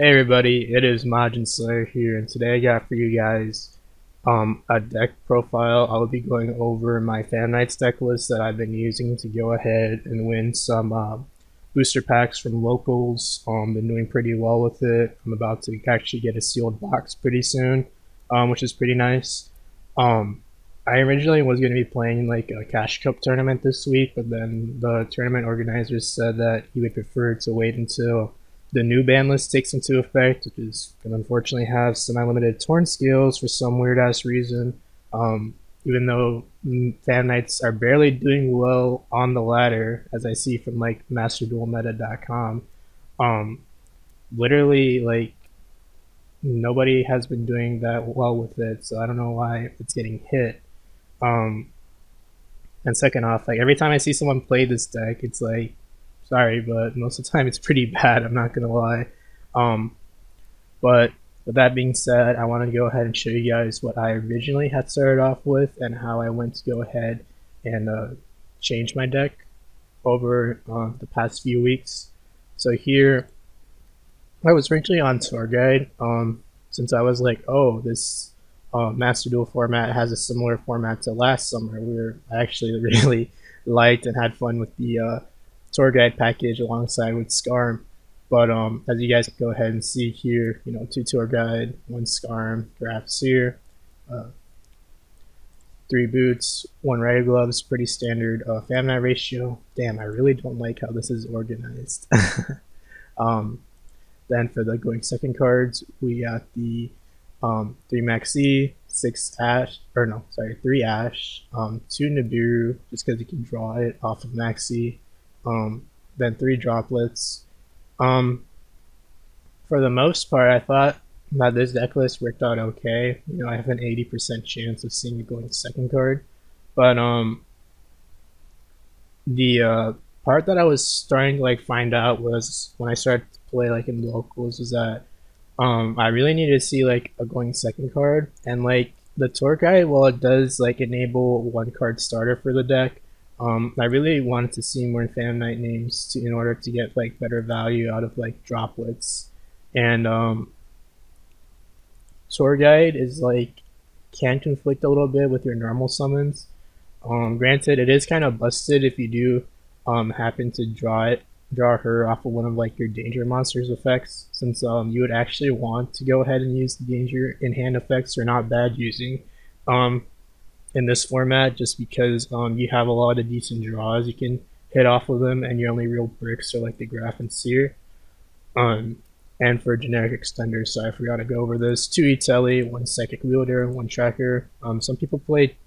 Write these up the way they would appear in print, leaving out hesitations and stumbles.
Hey everybody, it is Majin Slayer here, and today I got for you guys a deck profile. I'll be going over my Fan Nights deck list that I've been using to go ahead and win some booster packs from locals. Been doing pretty well with it. I'm about to actually get a sealed box pretty soon, which is pretty nice. Um, I originally was going to be playing like a Cash Cup tournament this week, but then the tournament organizers said that he would prefer to wait until the new ban list takes into effect, which is going to unfortunately have semi-limited torn skills for some weird-ass reason. Even though Fan Knights are barely doing well on the ladder, as I see from like MasterDuelMeta.com, um, literally like nobody has been doing that well with it, so I don't know why it's getting hit. Um, and second off, like every time I see someone play this deck, it's like, sorry, but most of the time it's pretty bad. I'm not gonna lie. Um, but with that being said, I want to go ahead and show you guys what I originally had started off with and how I went to go ahead and change my deck over the past few weeks. So here, I was originally on Tour Guide, since I was like, oh, this Master Duel format has a similar format to last summer, where I actually really liked and had fun with the Tour Guide package alongside with Scarm. But as you guys can go ahead and see here, you know, 2 Tour Guide, 1 Scarm, drafts here, uh, 3 boots, 1 rider gloves, pretty standard Fan Night ratio. Damn, I really don't like how this is organized. um, then for the going second cards, we got the 3 Maxi, 6 Ash, or no, sorry, 3 Ash, 2 Nibiru, just because you can draw it off of Maxi, then 3 Droplets. For the most part, I thought that this deck list worked out okay. You know, I have an 80% chance of seeing it going second card, but the part that I was starting to like find out was when I started to play like in locals was that I really needed to see like a going second card, and like the tour guide, while it does like enable 1 card starter for the deck, I really wanted to see more Fan Night names in order to get like better value out of like droplets, and tour guide is like can conflict a little bit with your normal summons. Granted, it is kind of busted if you do happen to draw her off of one of like your danger monsters effects, since you would actually want to go ahead and use the danger in hand effects are not bad using um, in this format, just because you have a lot of decent draws you can hit off of them, and your only real bricks are like the Graph and Seer. Um, and for generic extenders, so I forgot to go over this: 2 Itelli, 1 Psychic Wielder, 1 Tracker. Some people play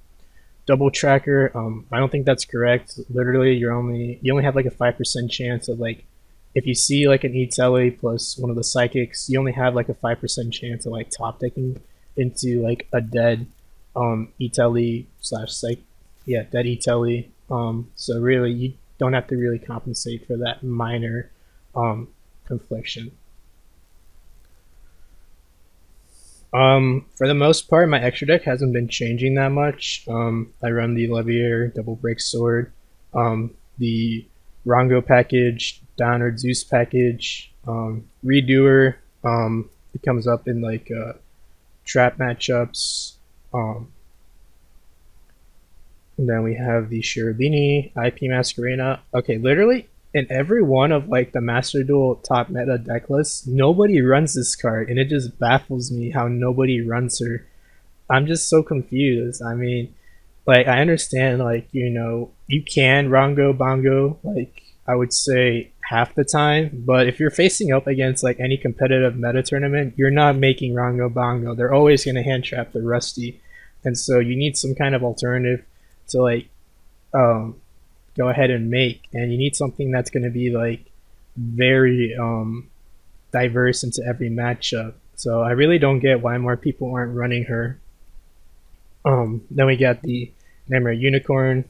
double tracker. I don't think that's correct. Literally, you only have like a 5% chance of like, if you see like an E-Telly plus one of the psychics, you only have like a 5% chance of like top decking into like a dead E-Telly slash psych, yeah, dead E-Telly. So really, you don't have to really compensate for that minor confliction. For the most part, my extra deck hasn't been changing that much. I run the Levier Double Break Sword, the Rongo package, Downward Zeus package, Redoer. It comes up in like trap matchups. And then we have the Cherubini, IP Masquerena. Okay, literally in every one of like the Master Duel top meta deck lists, nobody runs this card, and it just baffles me how nobody runs her. I'm just so confused. I mean, like I understand, like you know, you can Rongo Bongo, like I would say half the time, but if you're facing up against like any competitive meta tournament, you're not making Rongo Bongo. They're always gonna hand trap the Rusty, and so you need some kind of alternative to like um, go ahead and make, and you need something that's going to be like very diverse into every matchup. So I really don't get why more people aren't running her. Then we got the Namor Unicorn,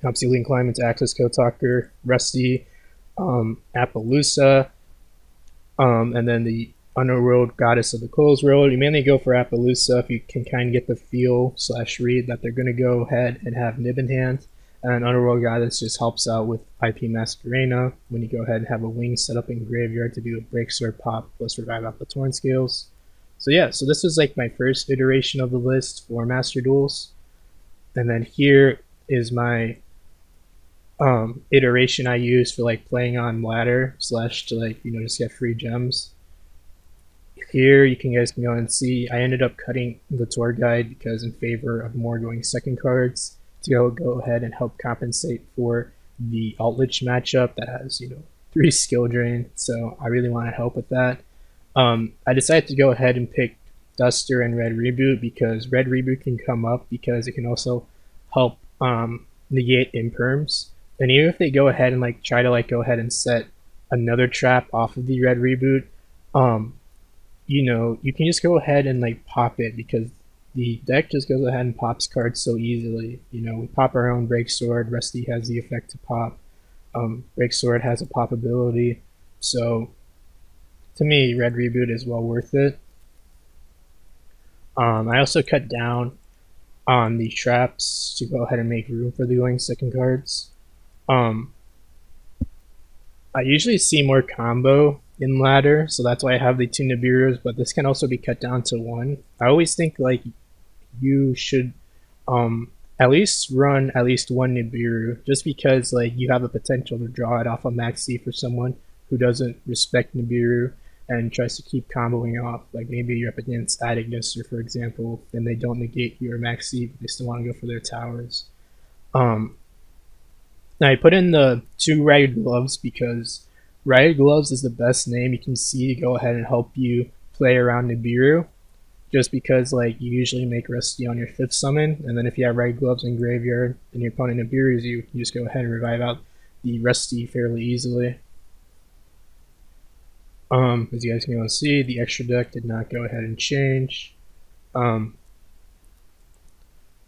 Obsidian Climate's Access Code Talker, Rusty, Appaloosa, and then the Underworld Goddess of the Coles World. You mainly go for Appaloosa if you can kind of get the feel slash read that they're going to go ahead and have Nib in hand. and Underworld Goddess just helps out with IP Masquerena when you go ahead and have a wing set up in Graveyard to do a Break Sword pop plus revive off the Torn Scales. So yeah, so this was like my first iteration of the list for Master Duels. And then here is my iteration I use for like playing on ladder slash to like, you know, just get free gems. Here you guys can go and see I ended up cutting the tour guide because in favor of more going second cards to go ahead and help compensate for the Altlich matchup that has, you know, 3 skill drain. So I really want to help with that. I decided to go ahead and pick Duster and Red Reboot because Red Reboot can come up because it can also help negate imperms. And even if they go ahead and like try to like go ahead and set another trap off of the Red Reboot, you know, you can just go ahead and like pop it because the deck just goes ahead and pops cards so easily. You know, we pop our own Break Sword. Rusty has the effect to pop. Break Sword has a pop ability. So to me, Red Reboot is well worth it. I also cut down on the traps to go ahead and make room for the going second cards. I usually see more combo in ladder, so that's why I have the 2 Nibiru's, but this can also be cut down to 1. I always think like you should at least run at least 1 Nibiru, just because like you have the potential to draw it off a maxi for someone who doesn't respect Nibiru and tries to keep comboing off. Like maybe you're up against Adignuster, for example, and they don't negate your maxi, but they still want to go for their towers. Now I put in the 2 Ragged Gloves because Ragged Gloves is the best name you can see to go ahead and help you play around Nibiru. Just because like you usually make Rusty on your 5th summon, and then if you have Ragged Gloves in Graveyard and your opponent Nibirus you, you just go ahead and revive out the Rusty fairly easily. As you guys can see, the extra deck did not go ahead and change.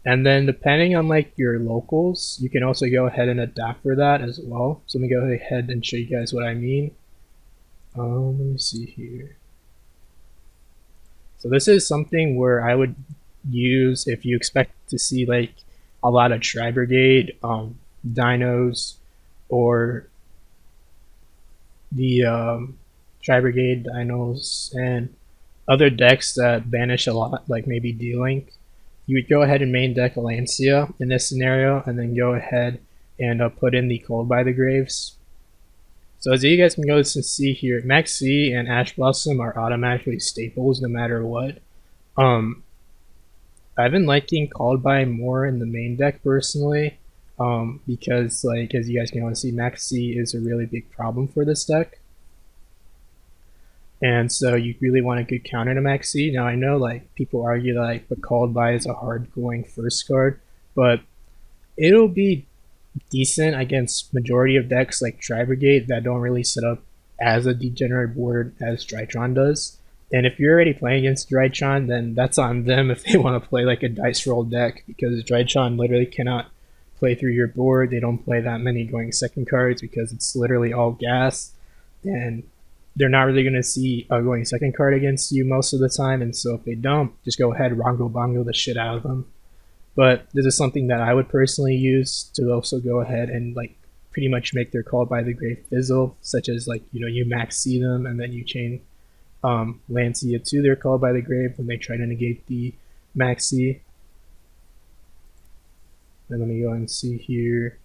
And then depending on like your locals, you can also go ahead and adapt for that as well. So let me go ahead and show you guys what I mean. Let me see here. So this is something where I would use if you expect to see like a lot of Tri-Brigade, Dinos, or the Tri-Brigade Dinos and other decks that banish a lot, like maybe D-Link. You would go ahead and main deck Lancia in this scenario, and then go ahead and put in the Cold by the Graves. So as you guys can go to see here, Maxi and Ash Blossom are automatically staples no matter what. I've been liking Called by more in the main deck personally, because like as you guys can see, Maxi is a really big problem for this deck. And so you really want a good counter to Maxi. Now I know like people argue that like but Called by is a hard going first card, but it'll be decent against majority of decks like Tri-Brigade that don't really set up as a degenerate board as Drytron does. And if you're already playing against Drytron, then that's on them if they want to play like a dice roll deck, because Drytron literally cannot play through your board. They don't play that many going second cards because it's literally all gas, and they're not really going to see a going second card against you most of the time. And so if they don't, just go ahead Rongo Bongo the shit out of them. But this is something that I would personally use to also go ahead and like pretty much make their Called by the Grave fizzle, such as like, you know, you maxi them and then you chain Lancia to their Called by the Grave when they try to negate the maxi. And let me go and see here.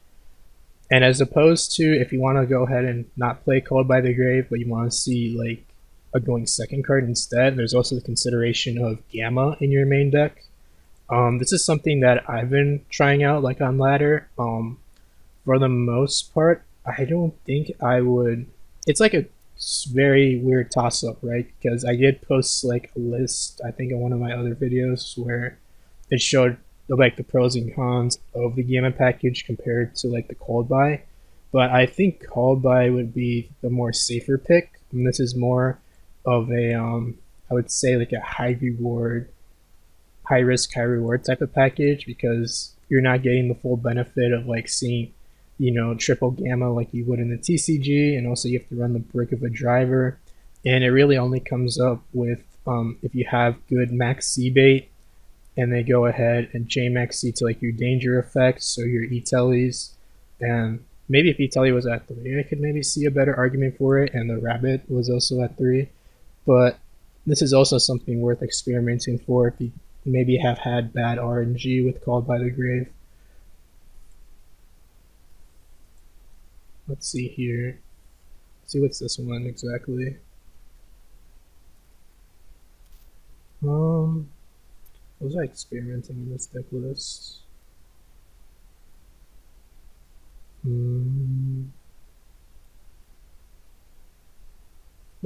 And as opposed to if you want to go ahead and not play Called by the Grave, but you want to see like a going second card instead, there's also the consideration of Gamma in your main deck. This is something that I've been trying out like on ladder. For the most part, I don't think I would. It's like a very weird toss up, right? Because I did post like a list, I think in one of my other videos, where it showed like the pros and cons of the Gamma package compared to like the Called by. But I think Called by would be the more safer pick, and this is more of a I would say like a high reward, high risk, high reward type of package, because you're not getting the full benefit of like seeing, you know, triple Gamma like you would in the TCG, and also you have to run the brick of a driver, and it really only comes up with if you have good max C bait and they go ahead and chain max you to like your danger effects, so your E-tellies, and maybe if E-telly was at 3, I could maybe see a better argument for it, and the rabbit was also at 3, but this is also something worth experimenting for if you maybe have had bad RNG with Called by the Grave. Let's see here. Let's see what's this one exactly. Was I experimenting in this deck list? I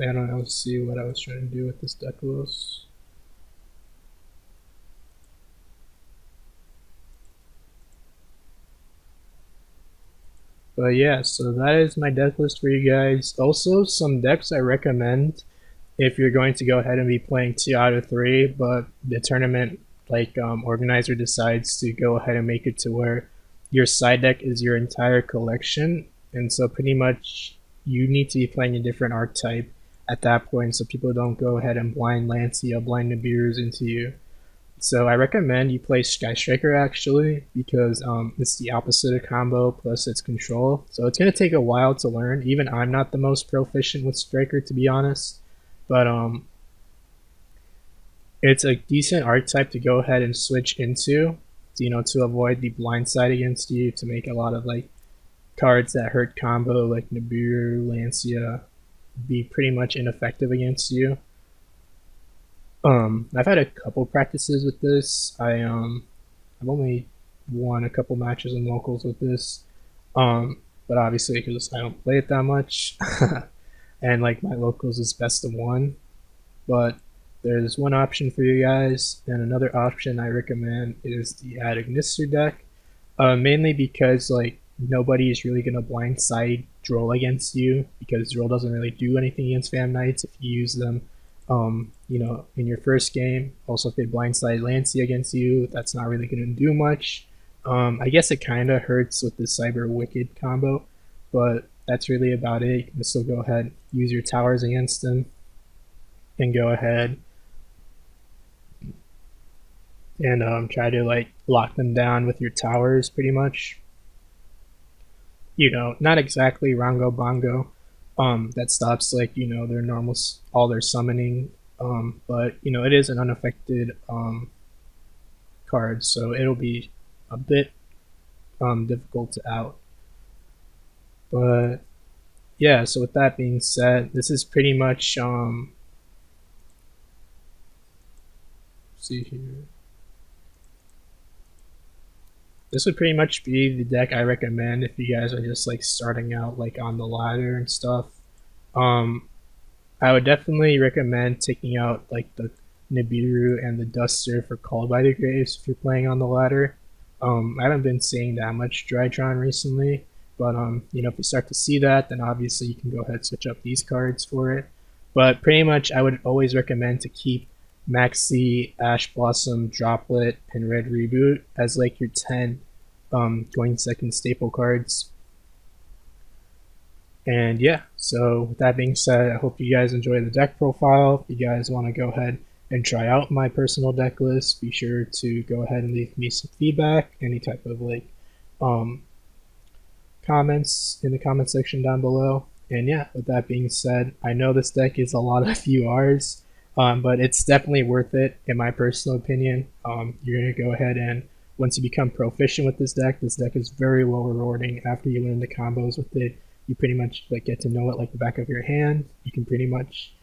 don't know. Let's see what I was trying to do with this deck list. But yeah, so that is my deck list for you guys. Also, some decks I recommend if you're going to go ahead and be playing 2 out of 3, but the tournament organizer decides to go ahead and make it to where your side deck is your entire collection, and so pretty much you need to be playing a different archetype at that point, so people don't go ahead and blind Lancia, blind Nibiru's into you. So I recommend you play Sky Striker actually, because it's the opposite of combo plus it's control. So it's gonna take a while to learn. Even I'm not the most proficient with Striker, to be honest, but it's a decent archetype to go ahead and switch into, to avoid the blind side against you, to make a lot of like cards that hurt combo like Nibiru, Lancia be pretty much ineffective against you. I've had a couple practices with this. I've only won a couple matches in locals with this. But obviously because I don't play it that much, and like my locals is best of 1. But there's one option for you guys, and another option I recommend is the Ad Ignister deck. Mainly because like nobody is really gonna blindside Droll against you, because Droll doesn't really do anything against Fam Knights if you use them in your first game. Also, if they blindside Lancia against you, that's not really going to do much. I guess it kind of hurts with the Cyber Wicked combo, but that's really about it. You can still go ahead, use your towers against them, and go ahead and try to like lock them down with your towers, pretty much. Not exactly Rango Bongo. That stops like their normal all their summoning, but it is an unaffected card, so it'll be a bit difficult to out. But yeah, so with that being said, this is pretty much see here. This would pretty much be the deck I recommend if you guys are just like starting out like on the ladder and stuff. I would definitely recommend taking out like the Nibiru and the Duster for Called by the Graves if you're playing on the ladder. I haven't been seeing that much Drytron recently, but if you start to see that, then obviously you can go ahead and switch up these cards for it. But pretty much I would always recommend to keep Maxi, Ash Blossom, Droplet, and Red Reboot as like your 10 going second staple cards. And yeah, so with that being said, I hope you guys enjoy the deck profile. If you guys want to go ahead and try out my personal deck list, be sure to go ahead and leave me some feedback, any type of like comments in the comment section down below. And yeah, with that being said, I know this deck is a lot of URs, but it's definitely worth it in my personal opinion. You're going to go ahead and once you become proficient with this deck is very well rewarding. After you learn the combos with it, you pretty much like get to know it like the back of your hand. You can pretty much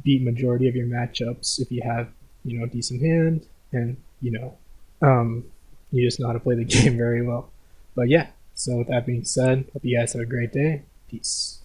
beat majority of your matchups if you have a decent hand, and you just know how to play the game very well. But yeah, so with that being said, hope you guys have a great day. Peace.